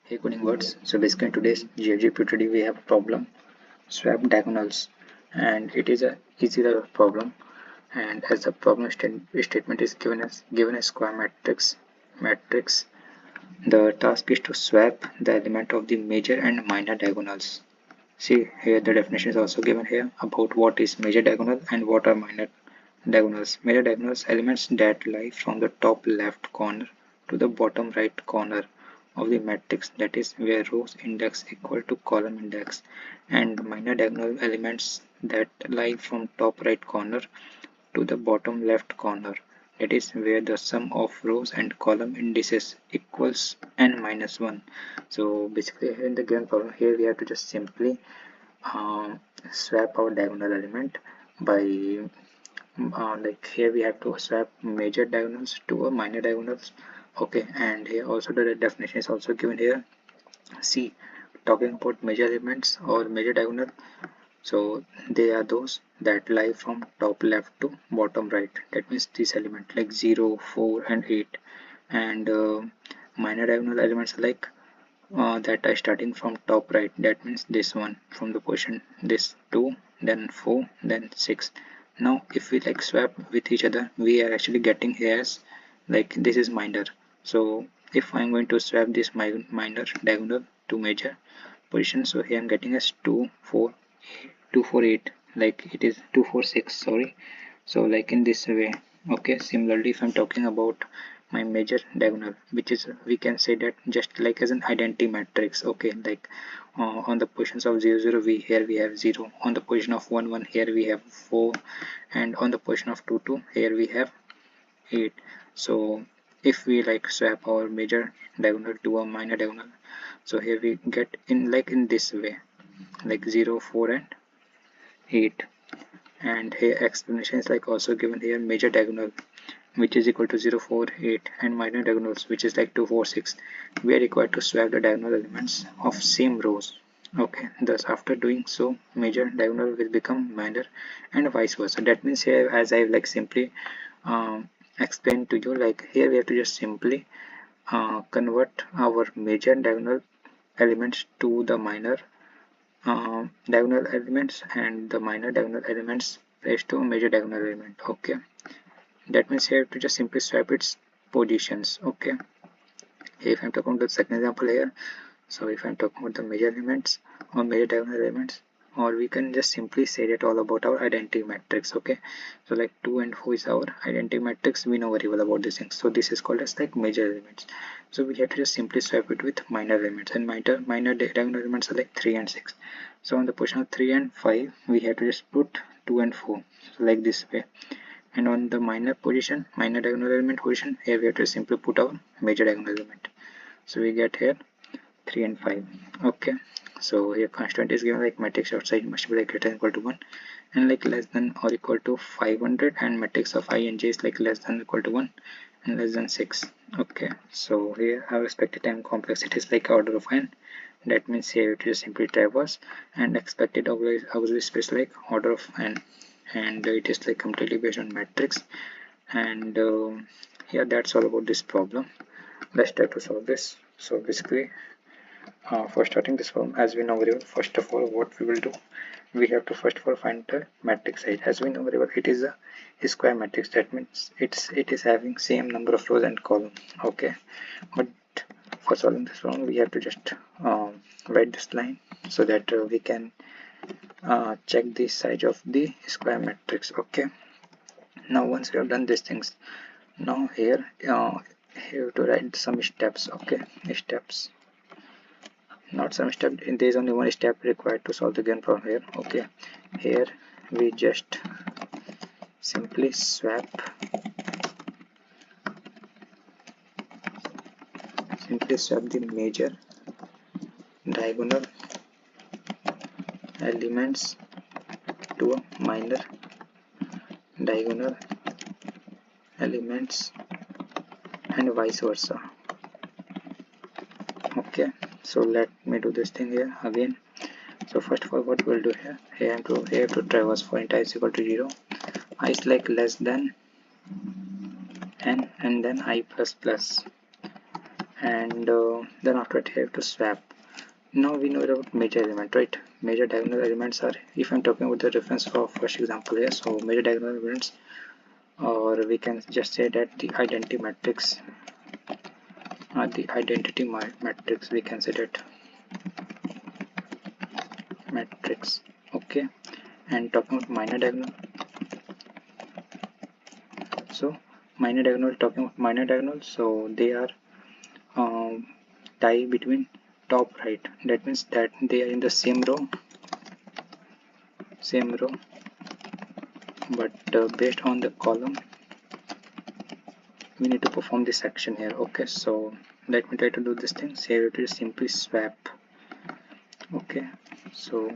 Hey coding words. So basically in today's GFG POTD we have a problem, swap diagonals, and it is a easy problem. And as the problem statement is given a square matrix, the task is to swap the element of the major and minor diagonals. See here the definition is also given here about what is major diagonal and what are minor diagonals. Major diagonals elements that lie from the top left corner to the bottom right corner of the matrix, that is where rows index equal to column index, and minor diagonal elements that lie from top right corner to the bottom left corner, that is where the sum of rows and column indices equals n minus 1. So basically in the given problem here we have to just simply swap our diagonal element by like here we have to swap major diagonals to a minor diagonals. Okay, and here also the definition is also given here. See, talking about major elements or major diagonal, so they are those that lie from top left to bottom right, that means this element like 0, 4 and 8. And minor diagonal elements are like that are starting from top right, that means this one from the position this 2, then 4, then 6. Now if we like swap with each other, we are actually getting here as like this is minor. So if I'm going to swap this minor diagonal to major position, so here I'm getting as 2 4 8, like it is 2 4 6, sorry. So like in this way. Okay, similarly if I'm talking about my major diagonal, which is we can say that just like as an identity matrix. Okay, like on the positions of 0 0 here we have 0, on the position of 1 1 here we have 4, and on the position of 2 2 here we have 8. So if we like swap our major diagonal to a minor diagonal, so here we get in like in this way, like 0 4 and 8. And here explanation is like also given here, major diagonal which is equal to 0 4 8 and minor diagonals which is like 2 4 6. We are required to swap the diagonal elements of same rows. Okay, thus after doing so major diagonal will become minor and vice versa. That means here, as I like simply explained to you, like here we have to just simply convert our major diagonal elements to the minor diagonal elements, and the minor diagonal elements raised to a major diagonal element. Okay, that means here to just simply swap its positions. Okay, if I'm talking about the second example here, so if I'm talking about the major elements or major diagonal elements, or we can just simply say that all about our identity matrix. Okay, so like 2 and 4 is our identity matrix, we know very well about these things, so this is called as like major elements. So we have to just simply swap it with minor elements, and minor diagonal elements are like 3 and 6. So on the position of 3 and 5 we have to just put 2 and 4, so like this way. And on the minor diagonal element position, here we have to simply put our major diagonal element, so we get here 3 and 5. Okay, so here constant is given like matrix outside must be like greater than equal to 1 and like less than or equal to 500, and matrix of I and j is like less than or equal to 1 and less than 6. Okay, so here our expected time complexity is like order of n. That means here it is simply traverse, and expected auxiliary space like order of n, and it is like completely based on matrix. And yeah, that's all about this problem. Let's try to solve this. So basically for starting this problem, as we know very well, first of all what we will do, we have to first of all find the matrix size. As we know very well, it is a square matrix, that means it is having same number of rows and column. Okay, but for solving this problem we have to just write this line so that we can check the size of the square matrix. Okay, now once we have done these things, now here have to write some steps. Okay, steps, not some step, there is only one step required to solve the given problem here. Okay, here we just simply swap the major diagonal elements to a minor diagonal elements and vice versa. Okay, so let me do this thing here again. So first of all what we'll do here, here I have to traverse for int I is equal to 0, I is like less than n, and then I plus plus, and then after that you have to swap. Now we know about major element, right? Major diagonal elements are, if I'm talking about the reference for first example here, so major diagonal elements, or we can just say that the identity matrix, we can say that matrix. Okay, and talking about minor diagonal, so talking about minor diagonal, so they are tie between top right, that means that they are in the same row, but based on the column we need to perform this action here. Okay, so let me try to do this thing. Here it is simply swap. Okay, so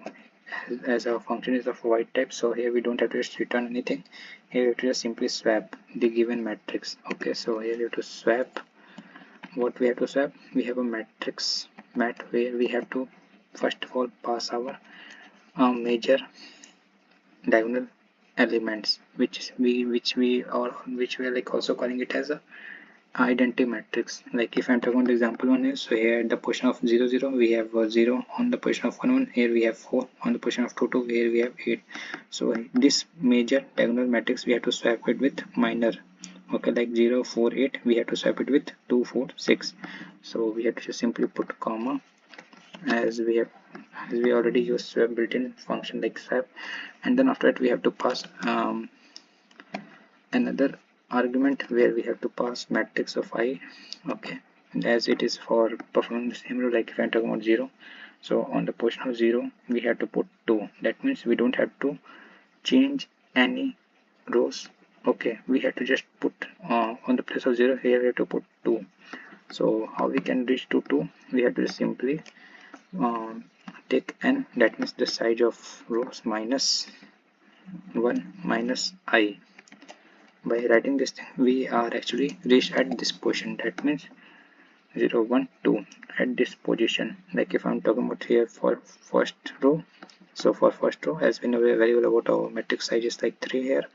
as our function is of void type, so here we don't have to just return anything. Here it is simply swap the given matrix. Okay, so here we have to swap. What we have to swap? We have a matrix where we have to first of all pass our major diagonal elements, which we are like also calling it as a identity matrix. Like if I'm talking about example 1 here, so here at the position of 0 0 we have 0, on the position of 1 1 here we have 4, on the position of 2 2 here we have 8. So this major diagonal matrix we have to swap it with minor. Okay, like 0 4 8 we have to swap it with 2 4 6. So we have to just simply put comma, as we already use swap built-in function like swap, and then after that we have to pass another argument where we have to pass matrix of I. Okay, and as it is for performing the same rule, like if I'm talking about 0, so on the position of 0 we have to put 2. That means we don't have to change any rows. Okay, we have to just put on the place of 0 here we have to put 2. So how we can reach to 2? We have to simply take n, that means the size of rows minus 1 minus I. By writing this thing we are actually reached at this position, that means 0 1 2 at this position. Like if I'm talking about here for first row, so for first row, as we know very well about our matrix size is like 3 here,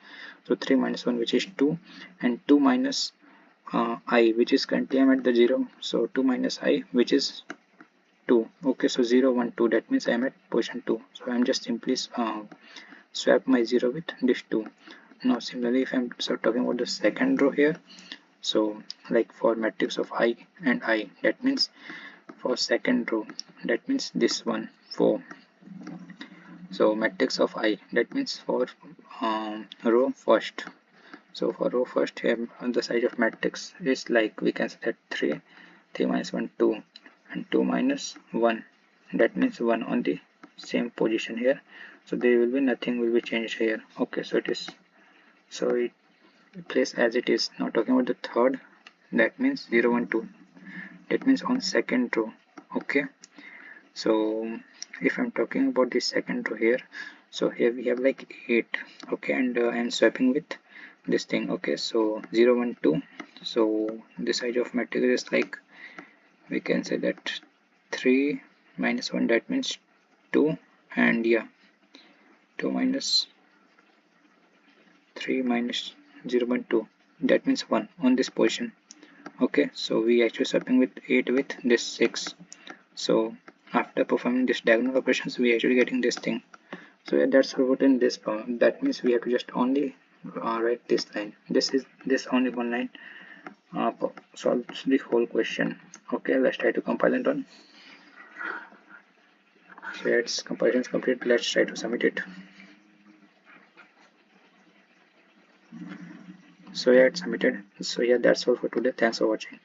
so 3 minus 1 which is 2, and 2 minus I, which is currently I'm at the 0, so 2 minus I which is 2. Okay, so 0 1 2, that means I'm at position 2, so I'm just simply swap my 0 with this 2. Now similarly if I'm talking about the second row here, so like for matrix of I and I, that means for second row, that means this one 4. So matrix of I, that means for row first, so for row first here on the size of matrix is like we can say that 3 minus 1 2, and 2 minus 1, that means 1 on the same position here, so there will be nothing will be changed here. Okay, so it place as it is. Now talking about the third, that means 0 1 2, that means on second row. Okay, so if I'm talking about the second row here, so here we have like 8. Okay, and I'm swapping with this thing. Okay, so 0 1 2, so the size of matrix is like we can say that 3 minus 1, that means 2, and yeah, 2 minus 3 minus 0 1 2, that means 1 on this position. Okay, so we actually swapping with 8 with this 6. So after performing this diagonal operations we actually getting this thing. So yeah, that's what in this problem. That means we have to just only write this line. This only one line solves the whole question. Okay, let's try to compile and run. So yeah, its comparison is complete. Let's try to submit it. So yeah, it's submitted. So yeah, that's all for today. Thanks for watching.